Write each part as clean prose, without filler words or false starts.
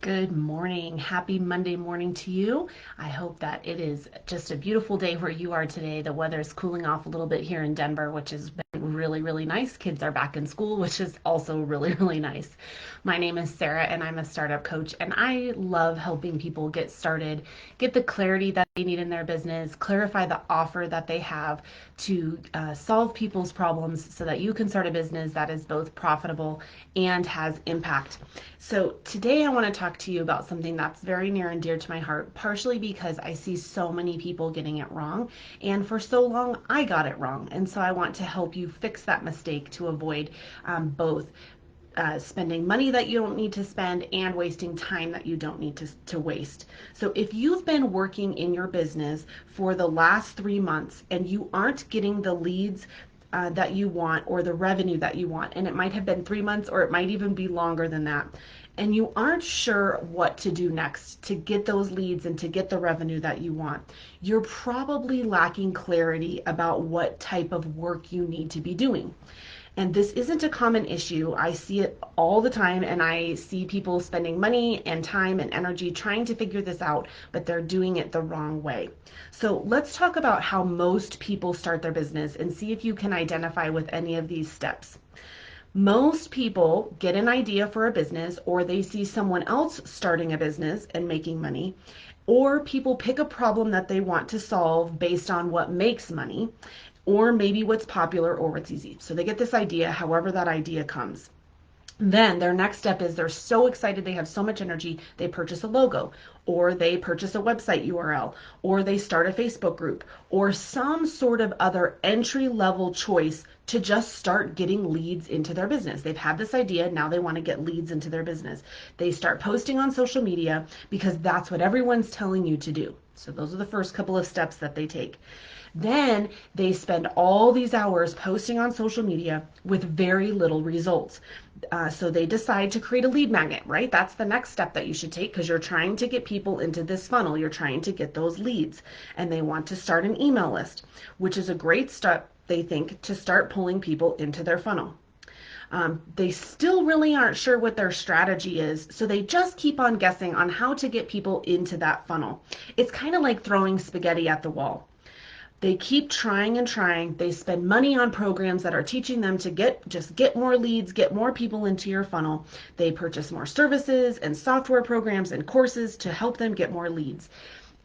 Good morning. Happy Monday morning to you. I hope that it is just a beautiful day where you are today. The weather is cooling off a little bit here in Denver, which has been really, really nice. Kids are back in school, which is also really, really nice. My name is Sarah, and I'm a startup coach, and I love helping people get started, get the clarity that they need in their business, clarify the offer that they have to solve people's problems so that you can start a business that is both profitable and has impact. So, today I want to talk to you about something that's very near and dear to my heart, partially because I see so many people getting it wrong, and for so long I got it wrong. And so, I want to help you fix that mistake to avoid both spending money that you don't need to spend and wasting time that you don't need to waste. So if you've been working in your business for the last 3 months and you aren't getting the leads that you want or the revenue that you want, and it might have been 3 months or it might even be longer than that, and you aren't sure what to do next to get those leads and to get the revenue that you want, you're probably lacking clarity about what type of work you need to be doing. And this isn't a common issue. I see it all the time, and I see people spending money and time and energy trying to figure this out, but they're doing it the wrong way. So let's talk about how most people start their business and see if you can identify with any of these steps. Most people get an idea for a business, or they see someone else starting a business and making money, or people pick a problem that they want to solve based on what makes money, or maybe what's popular or what's easy. So they get this idea, however that idea comes. Then their next step is they're so excited, they have so much energy, they purchase a logo, or they purchase a website URL, or they start a Facebook group, or some sort of other entry level choice to just start getting leads into their business. They've had this idea, now they want to get leads into their business. They start posting on social media because that's what everyone's telling you to do. So those are the first couple of steps that they take. Then they spend all these hours posting on social media with very little results. So they decide to create a lead magnet, right? That's the next step that you should take because you're trying to get people into this funnel. You're trying to get those leads, and they want to start an email list, which is a great step, they think, to start pulling people into their funnel. They still really aren't sure what their strategy is, so they just keep on guessing on how to get people into that funnel. It's kind of like throwing spaghetti at the wall. They keep trying and trying. They spend money on programs that are teaching them to get more leads, get more people into your funnel. They purchase more services and software programs and courses to help them get more leads.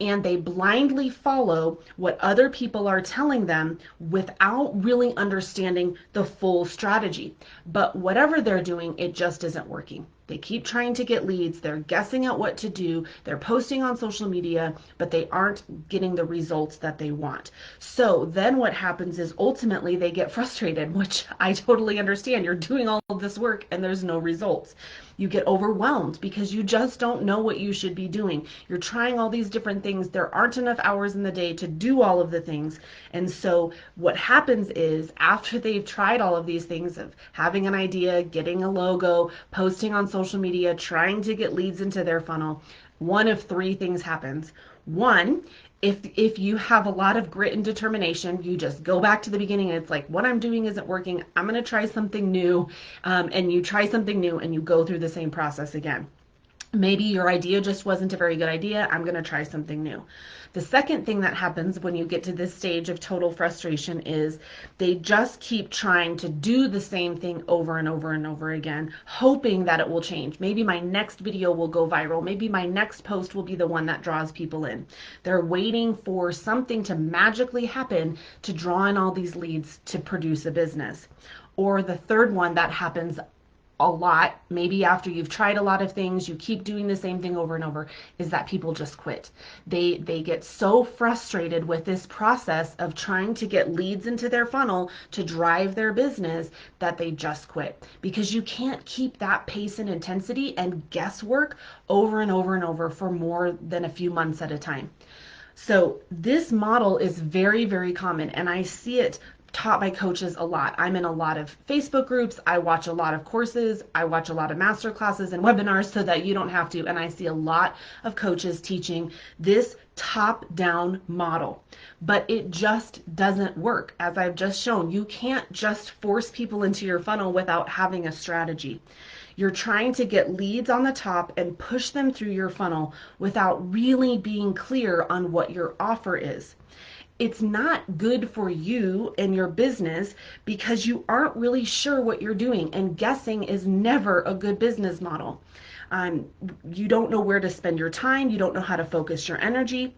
And they blindly follow what other people are telling them without really understanding the full strategy. But whatever they're doing, it just isn't working. They keep trying to get leads. They're guessing at what to do. They're posting on social media, but they aren't getting the results that they want. So then what happens is ultimately they get frustrated, which I totally understand. You're doing all of this work and there's no results. You get overwhelmed because you just don't know what you should be doing. You're trying all these different things. There aren't enough hours in the day to do all of the things. And so what happens is after they've tried all of these things of having an idea, getting a logo, posting on social media, trying to get leads into their funnel, one of three things happens. One, if you have a lot of grit and determination, you just go back to the beginning and it's like, what I'm doing isn't working. I'm going to try something new. And you try something new and you go through the same process again. Maybe your idea just wasn't a very good idea. I'm going to try something new. The second thing that happens when you get to this stage of total frustration is they just keep trying to do the same thing over and over and over again, hoping that it will change. Maybe my next video will go viral. Maybe my next post will be the one that draws people in. They're waiting for something to magically happen to draw in all these leads to produce a business. Or the third one that happens a lot, maybe after you've tried a lot of things, you keep doing the same thing over and over, is that people just quit. They get so frustrated with this process of trying to get leads into their funnel to drive their business that they just quit, because you can't keep that pace and intensity and guesswork over and over and over for more than a few months at a time. So this model is very, very common, and I see it taught by coaches a lot. I'm in a lot of Facebook groups. I watch a lot of courses. I watch a lot of master classes and webinars so that you don't have to. And I see a lot of coaches teaching this top-down model, but it just doesn't work. As I've just shown, you can't just force people into your funnel without having a strategy. You're trying to get leads on the top and push them through your funnel without really being clear on what your offer is. It's not good for you and your business because you aren't really sure what you're doing, and guessing is never a good business model. Um, you don't know where to spend your time, you don't know how to focus your energy,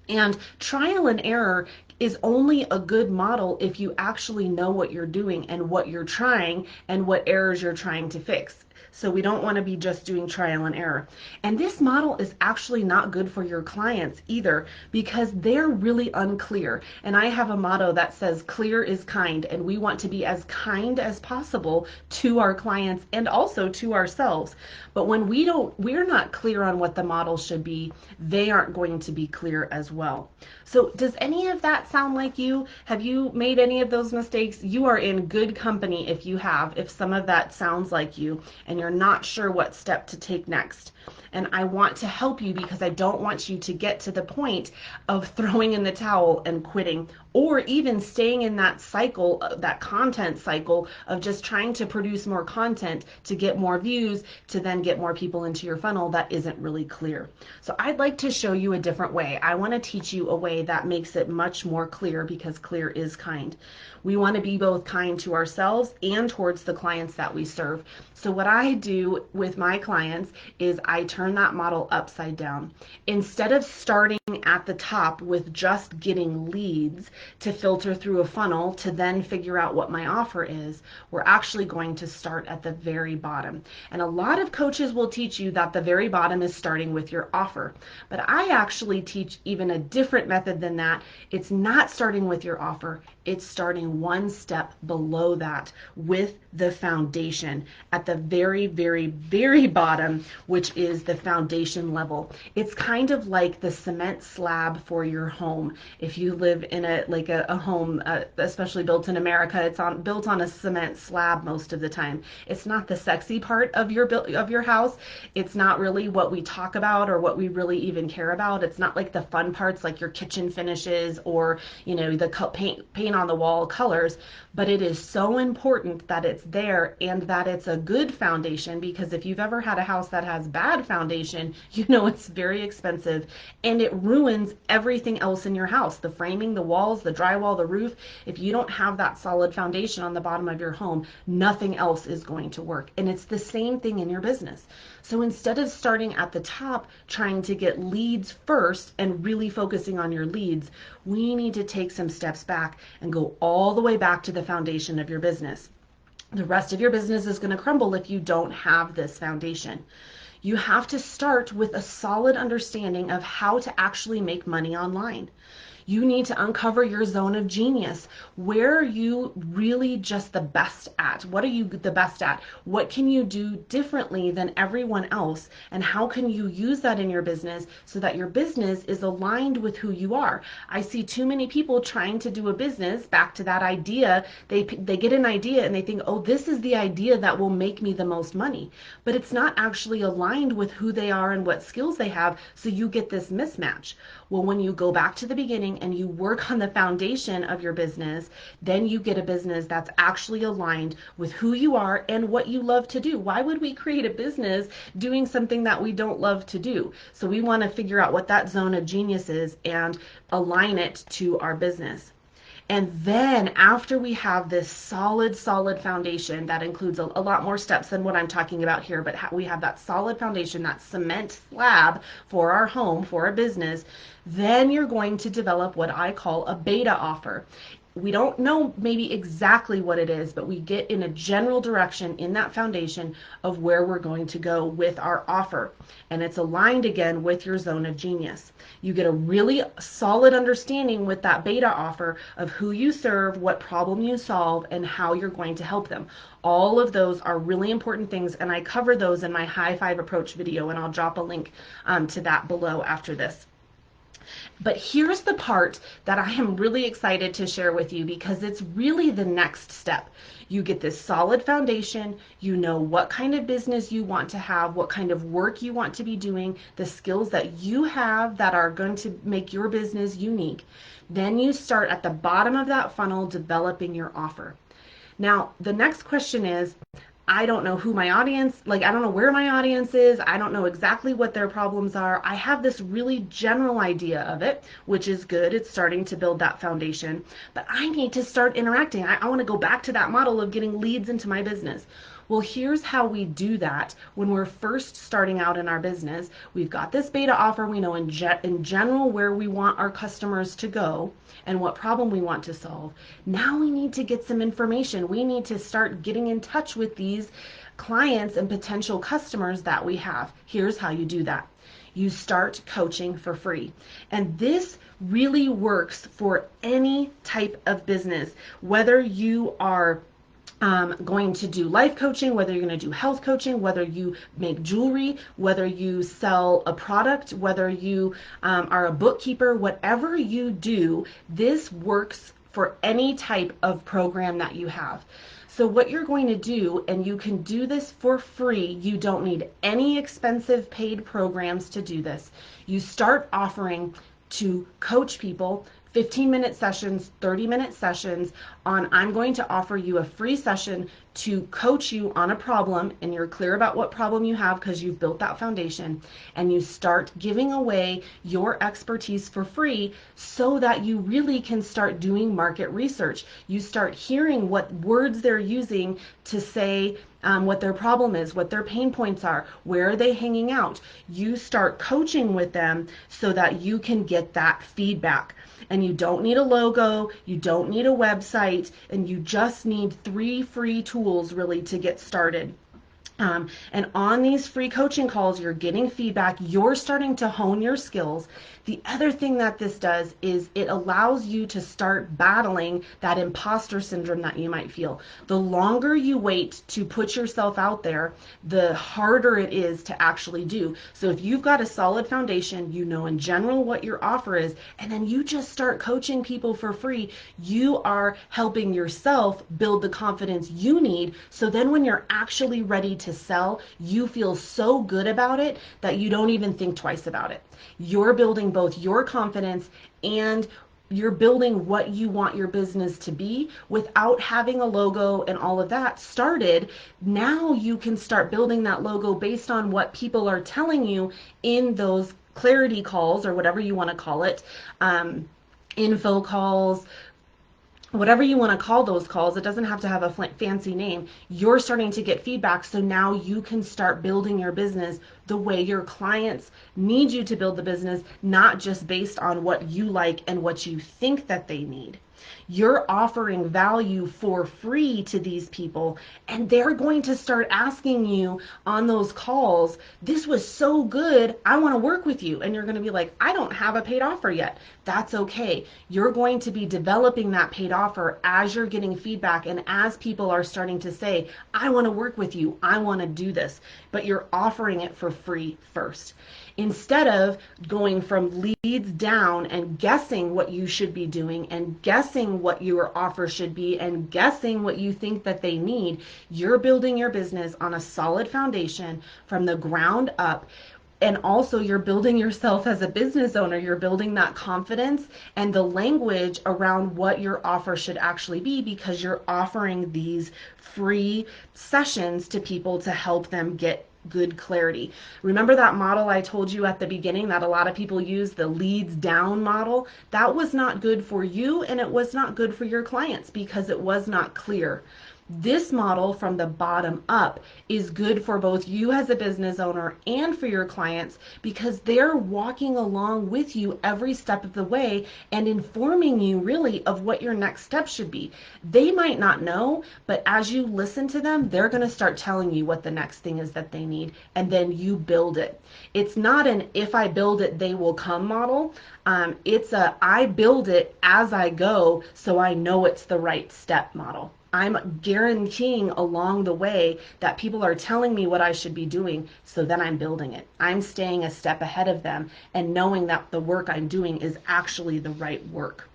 and trial and error is only a good model if you actually know what you're doing and what you're trying and what errors you're trying to fix. So we don't want to be just doing trial and error. And this model is actually not good for your clients either because they're really unclear. And I have a motto that says clear is kind, and we want to be as kind as possible to our clients and also to ourselves. But when we're not clear on what the model should be, they aren't going to be clear as well. So does any of that sound like you? Have you made any of those mistakes? You are in good company if you have, if some of that sounds like you and you're not sure what step to take next. And I want to help you because I don't want you to get to the point of throwing in the towel and quitting, or even staying in that cycle, that content cycle of just trying to produce more content to get more views, to then get more people into your funnel that isn't really clear. So I'd like to show you a different way. I want to teach you a way that makes it much more clear because clear is kind. We want to be both kind to ourselves and towards the clients that we serve. So what I do with my clients is I turn that model upside down. Instead of starting at the top with just getting leads to filter through a funnel to then figure out what my offer is, we're actually going to start at the very bottom. And a lot of coaches will teach you that the very bottom is starting with your offer. But I actually teach even a different method than that. It's not starting with your offer. It's starting one step below that with the foundation at the very, very, very bottom, which is the foundation level. It's kind of like the cement slab for your home. If you live in a home, especially built in America, it's built on a cement slab most of the time. It's not the sexy part of your house. It's not really what we talk about or what we really even care about. It's not like the fun parts like your kitchen finishes or the paint on the wall colors, but it is so important that it's there and that it's a good foundation, because if you've ever had a house that has bad foundation, it's very expensive and it ruins everything else in your house. The framing, the walls, the drywall, the roof. If you don't have that solid foundation on the bottom of your home, nothing else is going to work. And it's the same thing in your business. So instead of starting at the top, trying to get leads first and really focusing on your leads, we need to take some steps back and go all the way back to the foundation of your business. The rest of your business is going to crumble if you don't have this foundation. You have to start with a solid understanding of how to actually make money online. You need to uncover your zone of genius. Where are you really just the best at? What are you the best at? What can you do differently than everyone else? And how can you use that in your business so that your business is aligned with who you are? I see too many people trying to do a business, back to that idea. They get an idea and they think, oh, this is the idea that will make me the most money. But it's not actually aligned with who they are and what skills they have, so you get this mismatch. Well, when you go back to the beginning and you work on the foundation of your business, then you get a business that's actually aligned with who you are and what you love to do. Why would we create a business doing something that we don't love to do? So we want to figure out what that zone of genius is and align it to our business. And then after we have this solid foundation that includes a lot more steps than what I'm talking about here, but we have that solid foundation, that cement slab for our home, for our business, then you're going to develop what I call a beta offer. We don't know maybe exactly what it is, but we get in a general direction in that foundation of where we're going to go with our offer. And it's aligned again with your zone of genius. You get a really solid understanding with that beta offer of who you serve, what problem you solve, and how you're going to help them. All of those are really important things, and I cover those in my High Five Approach video, and I'll drop a link to that below after this. But here's the part that I am really excited to share with you because it's really the next step. You get this solid foundation, you know what kind of business you want to have, what kind of work you want to be doing, the skills that you have that are going to make your business unique. Then you start at the bottom of that funnel developing your offer. Now, the next question is, I don't know who my audience, like, I don't know where my audience is. I don't know exactly what their problems are. I have this really general idea of it, which is good. It's starting to build that foundation, but I need to start interacting. I want to go back to that model of getting leads into my business. Well, here's how we do that when we're first starting out in our business. We've got this beta offer. We know in general where we want our customers to go and what problem we want to solve. Now we need to get some information. We need to start getting in touch with these clients and potential customers that we have. Here's how you do that. You start coaching for free. And this really works for any type of business, whether you are going to do life coaching, whether you're going to do health coaching, whether you make jewelry, whether you sell a product, whether you are a bookkeeper, whatever you do, this works for any type of program that you have. So what you're going to do, and you can do this for free, you don't need any expensive paid programs to do this. You start offering to coach people 15-minute sessions, 30-minute sessions on, I'm going to offer you a free session to coach you on a problem, and you're clear about what problem you have because you've built that foundation, and you start giving away your expertise for free so that you really can start doing market research. You start hearing what words they're using to say what their problem is, what their pain points are, where are they hanging out. You start coaching with them so that you can get that feedback. And you don't need a logo, you don't need a website, and you just need 3 free tools really to get started. And on these free coaching calls, you're getting feedback, you're starting to hone your skills. The other thing that this does is it allows you to start battling that imposter syndrome that you might feel. The longer you wait to put yourself out there, the harder it is to actually do. So if you've got a solid foundation, you know in general what your offer is, and then you just start coaching people for free, you are helping yourself build the confidence you need. So then when you're actually ready to sell, you feel so good about it that you don't even think twice about it. You're building both your confidence and you're building what you want your business to be without having a logo and all of that started. Now you can start building that logo based on what people are telling you in those clarity calls, or whatever you want to call it, info calls, whatever you want to call those calls. It doesn't have to have a fancy name. You're starting to get feedback, so now you can start building your business the way your clients need you to build the business, not just based on what you like and what you think that they need. You're offering value for free to these people, and they're going to start asking you on those calls, this was so good, I want to work with you. And you're going to be like, I don't have a paid offer yet. That's okay. You're going to be developing that paid offer as you're getting feedback and as people are starting to say, I want to work with you, I want to do this. But you're offering it for free first. Instead of going from leads down and guessing what you should be doing and guessing what your offer should be and guessing what you think that they need, you're building your business on a solid foundation from the ground up. And also you're building yourself as a business owner. You're building that confidence and the language around what your offer should actually be, because you're offering these free sessions to people to help them get good clarity. Remember that model I told you at the beginning that a lot of people use, the leads down model? That was not good for you, and it was not good for your clients because it was not clear. This model from the bottom up is good for both you as a business owner and for your clients, because they're walking along with you every step of the way and informing you really of what your next step should be. They might not know, but as you listen to them, they're going to start telling you what the next thing is that they need, and then you build it. It's not an if I build it, they will come model. It's a I build it as I go so I know it's the right step model. I'm guaranteeing along the way that people are telling me what I should be doing, so then I'm building it. I'm staying a step ahead of them and knowing that the work I'm doing is actually the right work.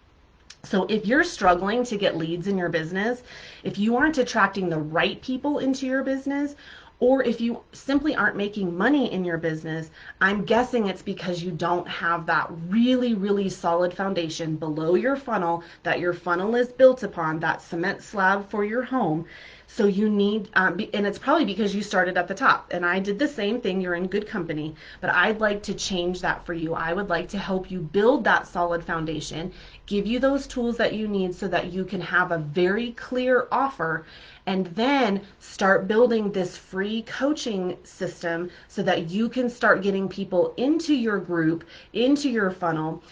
So if you're struggling to get leads in your business, if you aren't attracting the right people into your business, or if you simply aren't making money in your business, I'm guessing it's because you don't have that really, really solid foundation below your funnel that your funnel is built upon, that cement slab for your home. So you need, and it's probably because you started at the top. And I did the same thing. You're in good company, but I'd like to change that for you. I would like to help you build that solid foundation, give you those tools that you need so that you can have a very clear offer, and then start building this free coaching system so that you can start getting people into your group, into your funnel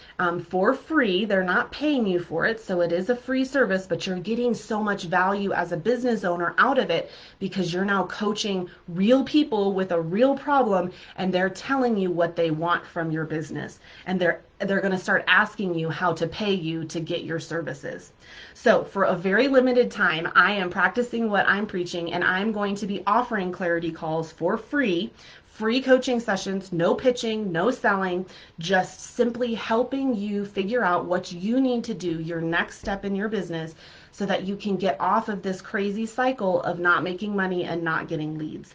for free. They're not paying you for it, so it is a free service, but you're getting so much value as a business owner out of it because you're now coaching real people with a real problem, and they're telling you what they want from your business, and they're going to start asking you how to pay you to get your services. So for a very limited time, I am practicing what I'm preaching, and I'm going to be offering clarity calls for free coaching sessions, no pitching, no selling, just simply helping you figure out what you need to do, your next step in your business, so that you can get off of this crazy cycle of not making money and not getting leads.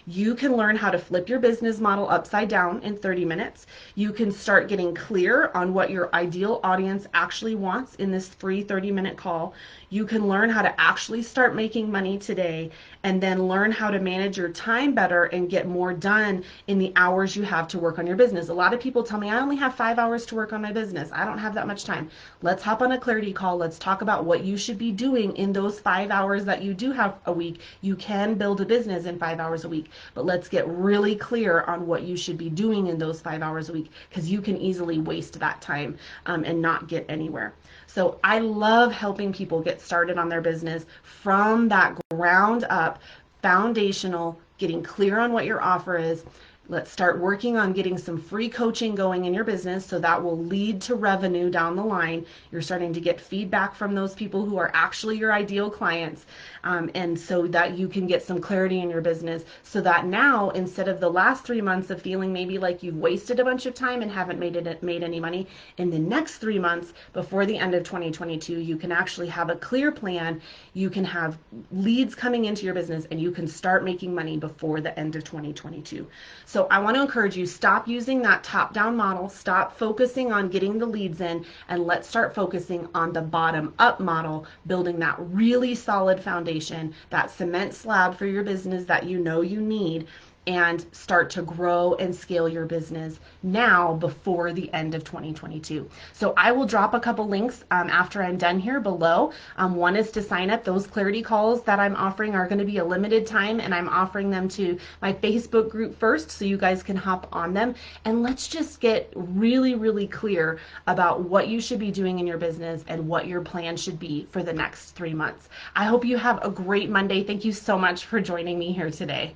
You can learn how to flip your business model upside down in 30 minutes. You can start getting clear on what your ideal audience actually wants in this free 30-minute call. You can learn how to actually start making money today, and then learn how to manage your time better and get more done in the hours you have to work on your business. A lot of people tell me, I only have 5 hours to work on my business. I don't have that much time. Let's hop on a clarity call. Let's talk about what you should be doing in those 5 hours that you do have a week. You can build a business in 5 hours a week, but let's get really clear on what you should be doing in those 5 hours a week, because you can easily waste that time and not get anywhere. So I love helping people get started on their business from that ground up, foundational, getting clear on what your offer is. Let's start working on getting some free coaching going in your business, so that will lead to revenue down the line. You're starting to get feedback from those people who are actually your ideal clients, and so that you can get some clarity in your business, so that now, instead of the last 3 months of feeling maybe like you've wasted a bunch of time and haven't made any money, in the next 3 months before the end of 2022, you can actually have a clear plan. You can have leads coming into your business, and you can start making money before the end of 2022. So I want to encourage you, stop using that top-down model, stop focusing on getting the leads in, and let's start focusing on the bottom-up model, building that really solid foundation, that cement slab for your business that you know you need, and start to grow and scale your business now before the end of 2022. So I will drop a couple links after I'm done here below. One is to sign up. Those clarity calls that I'm offering are going to be a limited time, and I'm offering them to my Facebook group first, so you guys can hop on them. And let's just get really, really clear about what you should be doing in your business and what your plan should be for the next 3 months. I hope you have a great Monday. Thank you so much for joining me here today.